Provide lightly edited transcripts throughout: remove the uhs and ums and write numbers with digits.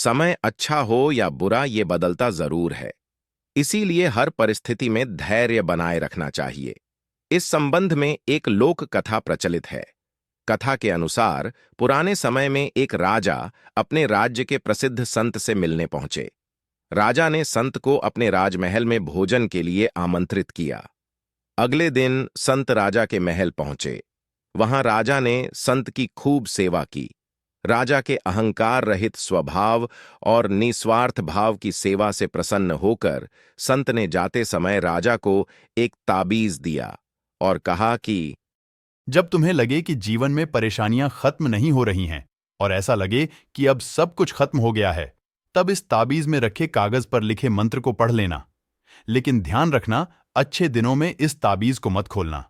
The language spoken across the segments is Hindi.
समय अच्छा हो या बुरा ये बदलता जरूर है। इसीलिए हर परिस्थिति में धैर्य बनाए रखना चाहिए। इस संबंध में एक लोक कथा प्रचलित है। कथा के अनुसार पुराने समय में एक राजा अपने राज्य के प्रसिद्ध संत से मिलने पहुंचे। राजा ने संत को अपने राजमहल में भोजन के लिए आमंत्रित किया। अगले दिन संत राजा के महल पहुंचे। वहां राजा ने संत की खूब सेवा की। राजा के अहंकार रहित स्वभाव और निस्वार्थ भाव की सेवा से प्रसन्न होकर संत ने जाते समय राजा को एक ताबीज दिया और कहा कि जब तुम्हें लगे कि जीवन में परेशानियां खत्म नहीं हो रही हैं और ऐसा लगे कि अब सब कुछ खत्म हो गया है, तब इस ताबीज में रखे कागज पर लिखे मंत्र को पढ़ लेना। लेकिन ध्यान रखना, अच्छे दिनों में इस ताबीज को मत खोलना।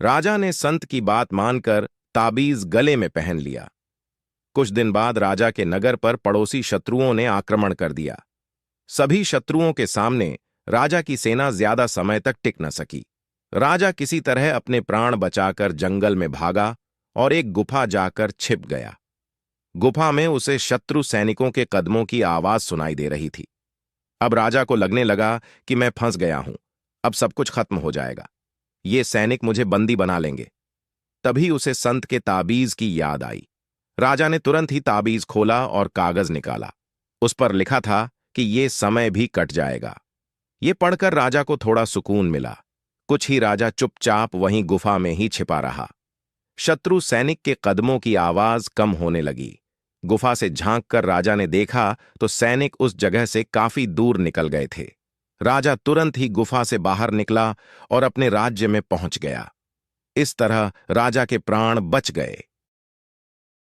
राजा ने संत की बात मानकर ताबीज गले में पहन लिया। कुछ दिन बाद राजा के नगर पर पड़ोसी शत्रुओं ने आक्रमण कर दिया। सभी शत्रुओं के सामने राजा की सेना ज्यादा समय तक टिक न सकी। राजा किसी तरह अपने प्राण बचाकर जंगल में भागा और एक गुफा जाकर छिप गया। गुफा में उसे शत्रु सैनिकों के कदमों की आवाज सुनाई दे रही थी। अब राजा को लगने लगा कि मैं फंस गया हूं, अब सब कुछ खत्म हो जाएगा, ये सैनिक मुझे बंदी बना लेंगे। तभी उसे संत के ताबीज की याद आई। राजा ने तुरंत ही ताबीज खोला और कागज निकाला। उस पर लिखा था कि ये समय भी कट जाएगा। ये पढ़कर राजा को थोड़ा सुकून मिला। कुछ ही राजा चुपचाप वहीं गुफा में ही छिपा रहा। शत्रु सैनिक के कदमों की आवाज कम होने लगी। गुफा से झांककर राजा ने देखा तो सैनिक उस जगह से काफी दूर निकल गए थे। राजा तुरंत ही गुफा से बाहर निकला और अपने राज्य में पहुंच गया। इस तरह राजा के प्राण बच गए।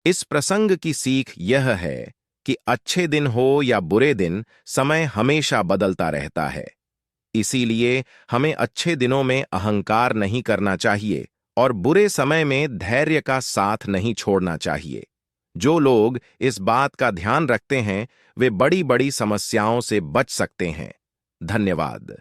इस प्रसंग की सीख यह है कि अच्छे दिन हो या बुरे दिन, समय हमेशा बदलता रहता है। इसीलिए हमें अच्छे दिनों में अहंकार नहीं करना चाहिए और बुरे समय में धैर्य का साथ नहीं छोड़ना चाहिए। जो लोग इस बात का ध्यान रखते हैं वे बड़ी बड़ी समस्याओं से बच सकते हैं। धन्यवाद।